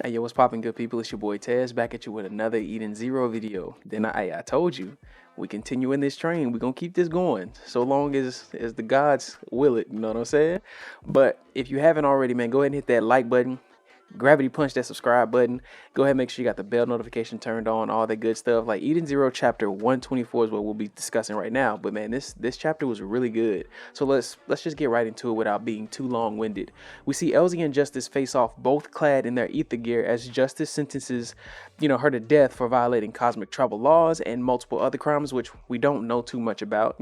Hey, yo, what's poppin', good people? It's your boy Tez back at you with another Eden Zero video. Then I told you, we continue in this train. We're gonna keep this going so long as the gods will it. You know what I'm saying? But if you haven't already, man, go ahead and hit that like button. Gravity punch that subscribe button. Go ahead and make sure you got the bell notification turned on, all that good stuff. Like Eden Zero chapter 124 is what we'll be discussing right now. But man, this chapter was really good. So let's just get right into it without being too long-winded. We see Elsie and Justice face off, both clad in their ether gear, as Justice sentences, her to death for violating cosmic travel laws and multiple other crimes, which we don't know too much about.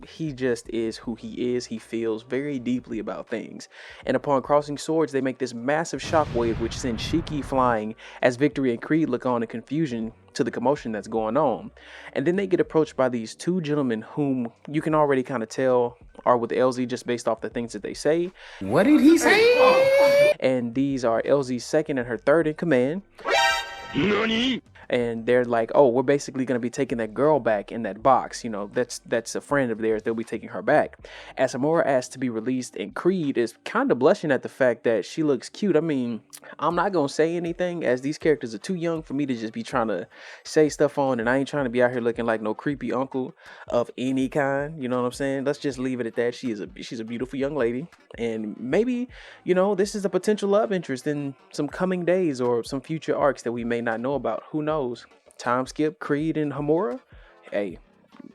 He just is who he is. He feels very deeply about things. And upon crossing swords, they make this massive shockwave, which sends Shiki flying as Victory and Creed look on in confusion to the commotion that's going on. And then they get approached by these two gentlemen whom you can already kind of tell are with LZ just based off the things that they say. What did he say? And these are LZ's second and her third in command. Nani? And they're like, oh, we're basically going to be taking that girl back in that box. That's a friend of theirs. They'll be taking her back. As Amora asks to be released, and Creed is kind of blushing at the fact that she looks cute. I mean, I'm not going to say anything, as these characters are too young for me to just be trying to say stuff on, and I ain't trying to be out here looking like no creepy uncle of any kind. You know what I'm saying? Let's just leave it at that. She's a beautiful young lady, and maybe, this is a potential love interest in some coming days or some future arcs that we may not know about. Who knows? Time skip Creed and Hamura. Hey,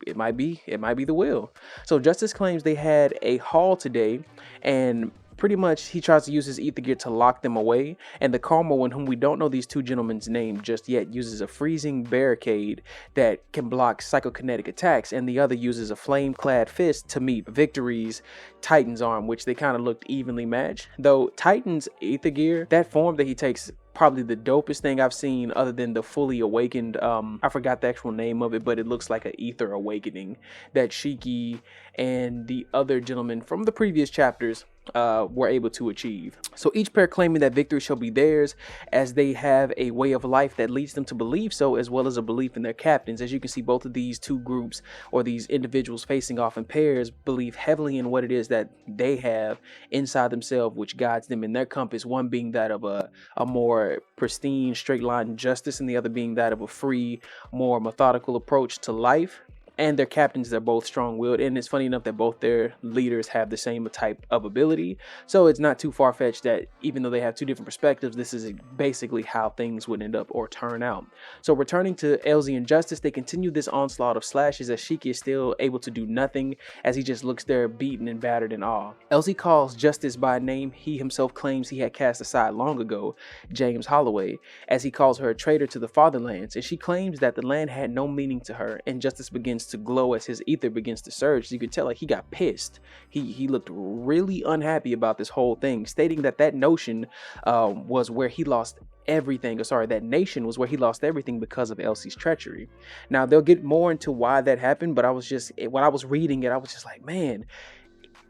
it might be the will. So Justice claims they had a haul today, and pretty much he tries to use his ether gear to lock them away. And the Karma one, whom we don't know these two gentlemen's name just yet, uses a freezing barricade that can block psychokinetic attacks, and the other uses a flame-clad fist to meet Victory's Titan's arm, which they kind of looked evenly matched. Though Titan's ether gear, that form that he takes, probably the dopest thing I've seen other than the fully awakened, I forgot the actual name of it, but it looks like an ether awakening that Shiki and the other gentleman from the previous chapters were able to achieve. So each pair claiming that victory shall be theirs, as they have a way of life that leads them to believe so, as well as a belief in their captains. As you can see, both of these two groups, or these individuals facing off in pairs, believe heavily in what it is that they have inside themselves, which guides them in their compass, one being that of a more pristine straight line justice, and the other being that of a free, more methodical approach to life. And their captains, they're both strong-willed, and it's funny enough that both their leaders have the same type of ability. So it's not too far-fetched that even though they have two different perspectives, this is basically how things would end up or turn out. So returning to LZ and Justice, they continue this onslaught of slashes as Shiki is still able to do nothing, as he just looks there beaten and battered in awe. LZ calls Justice by a name he himself claims he had cast aside long ago, James Holloway, as he calls her a traitor to the fatherlands, and she claims that the land had no meaning to her, and Justice begins to glow as his ether begins to surge. You could tell, like, he got pissed. He looked really unhappy about this whole thing, stating that notion was where he lost everything, or sorry, that nation was where he lost everything because of Elsie's treachery. Now they'll get more into why that happened, but when I was reading it, I was just like, man,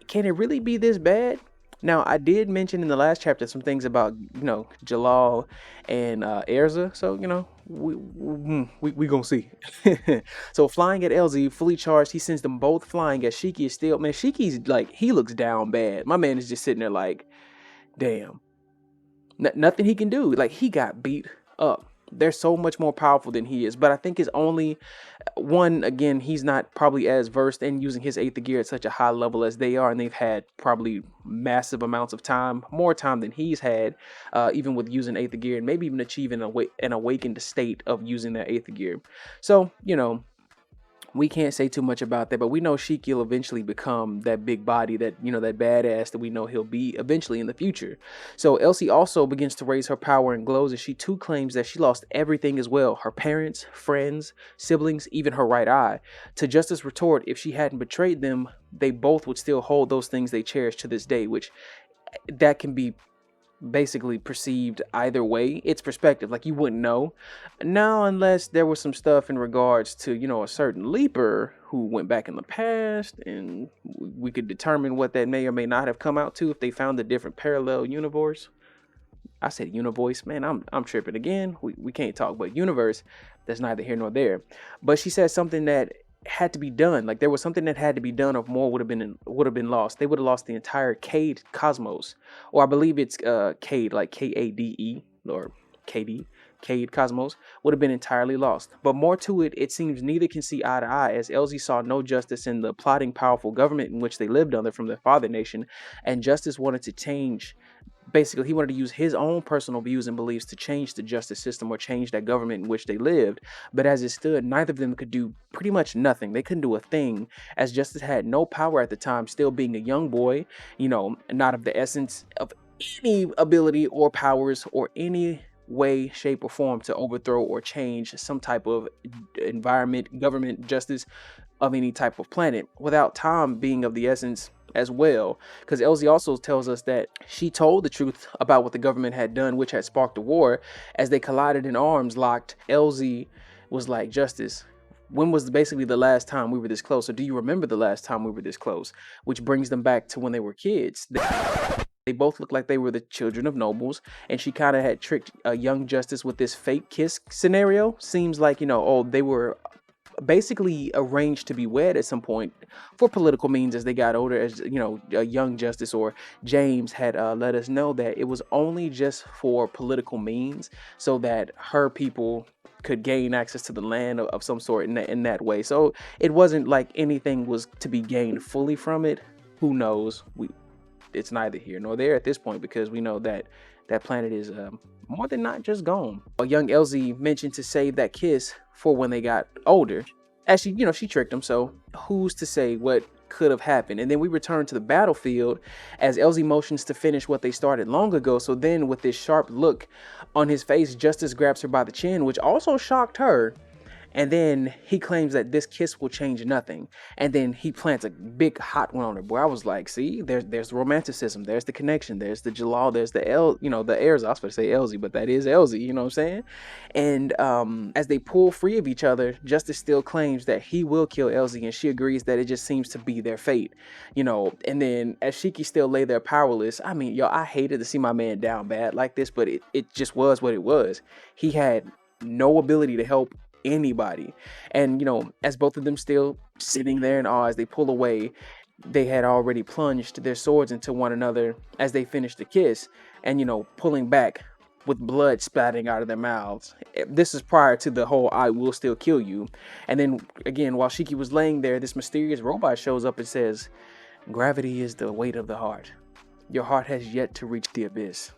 can it really be this bad? Now, I did mention in the last chapter some things about, Jalal and Erza. So, we gonna see. So, flying at LZ, fully charged, he sends them both flying as Shiki is still, man, Shiki's like, he looks down bad. My man is just sitting there like, damn. Nothing he can do. Like, he got beat up. They're so much more powerful than he is. But I think it's only one, again, he's not probably as versed in using his ether gear at such a high level as they are, and they've had probably massive amounts of time, more time than he's had, even with using ether gear, and maybe even achieving an awakened state of using their ether gear. So, we can't say too much about that, but we know Shiki will eventually become that big body, that, that badass that we know he'll be eventually in the future. So Elsie also begins to raise her power and glows, as she too claims that she lost everything as well: her parents, friends, siblings, even her right eye. To Justice retort, if she hadn't betrayed them, they both would still hold those things they cherish to this day, which that can be basically perceived either way. It's perspective. Like, you wouldn't know now unless there was some stuff in regards to, a certain leaper who went back in the past, and we could determine what that may or may not have come out to if they found a different parallel universe. I said universe, man, I'm tripping again. We can't talk, but universe, that's neither here nor there. But she said something that had to be done. Like, there was something that had to be done, or more would have been lost. They would have lost the entire Cade cosmos, or I believe it's Cade, like Kade, or KD, Cade Cosmos, would have been entirely lost. But more to it, it seems neither can see eye to eye, as LZ saw no justice in the plotting, powerful government in which they lived under from their father nation, and Justice wanted to change. Basically, he wanted to use his own personal views and beliefs to change the justice system or change that government in which they lived. But as it stood, neither of them could do pretty much nothing. They couldn't do a thing, as Justice had no power at the time, still being a young boy, not of the essence of any ability or powers or any way, shape, or form to overthrow or change some type of environment, government, justice of any type of planet, without time being of the essence as well. Because Elsie also tells us that she told the truth about what the government had done, which had sparked the war. As they collided in arms locked, Elsie was like, Justice, when was basically the last time we were this close? Or do you remember the last time we were this close? Which brings them back to when they were kids. They both looked like they were the children of nobles, and she kind of had tricked a young Justice with this fake kiss scenario. Seems like, they were basically arranged to be wed at some point for political means as they got older. As a young Justice, or James, had let us know that it was only just for political means, so that her people could gain access to the land of some sort in that way. So it wasn't like anything was to be gained fully from it. Who knows? It's neither here nor there at this point, because we know that that planet is more than not just gone. A young Elsie mentioned to save that kiss for when they got older. As she tricked him, so who's to say what could have happened? And then we return to the battlefield as Elsie motions to finish what they started long ago. So then, with this sharp look on his face, Justice grabs her by the chin, which also shocked her. And then he claims that this kiss will change nothing. And then he plants a big hot one on her. Boy, I was like, see, there's the romanticism, there's the connection, there's the Jalal, there's the the heirs. I was supposed to say Elsie, but that is Elsie, you know what I'm saying? And as they pull free of each other, Justice still claims that he will kill Elsie, and she agrees that it just seems to be their fate. And then as Shiki still lay there powerless, I mean, I hated to see my man down bad like this, but it just was what it was. He had no ability to help anybody. And as both of them still sitting there in awe as they pull away, they had already plunged their swords into one another as they finished the kiss, and pulling back with blood spatting out of their mouths. This is prior to the whole "I will still kill you." And then again, while Shiki was laying there, this mysterious robot shows up and says, "Gravity is the weight of the heart. Your heart has yet to reach the abyss."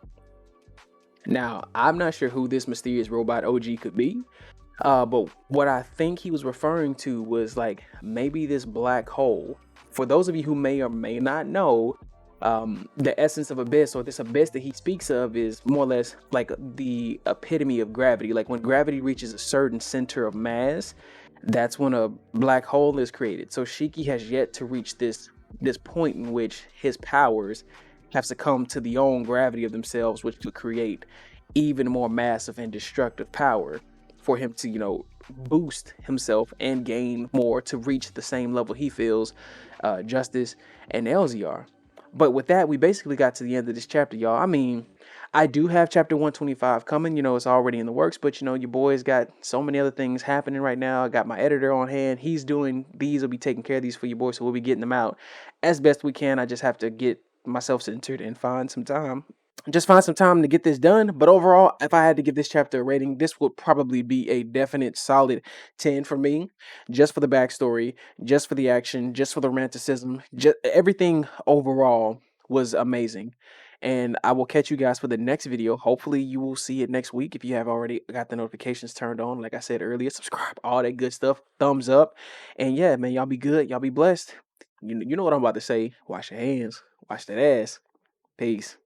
Now, I'm not sure who this mysterious robot OG could be, but what I think he was referring to was like maybe this black hole. For those of you who may or may not know, the essence of abyss, or this abyss that he speaks of, is more or less like the epitome of gravity. Like when gravity reaches a certain center of mass, that's when a black hole is created. So Shiki has yet to reach this point in which his powers have succumbed to the own gravity of themselves, which would create even more massive and destructive power for him to, boost himself and gain more to reach the same level he feels Justice and Elsie are. But with that, we basically got to the end of this chapter, y'all. I mean, I do have chapter 125 coming. It's already in the works, but your boys got so many other things happening right now. I got my editor on hand. He's doing these. Will be taking care of these for you boys, so we'll be getting them out as best we can. I just have to get myself centered and find some time to get this done. But overall, if I had to give this chapter a rating, this would probably be a definite solid 10 for me, just for the backstory, just for the action, just for the romanticism. Just everything overall was amazing. And I will catch you guys for the next video. Hopefully you will see it next week. If you have already got the notifications turned on, like I said earlier, subscribe, all that good stuff, thumbs up. And yeah, man, y'all be good, y'all be blessed. You know what I'm about to say. Wash your hands, wash that ass. Peace.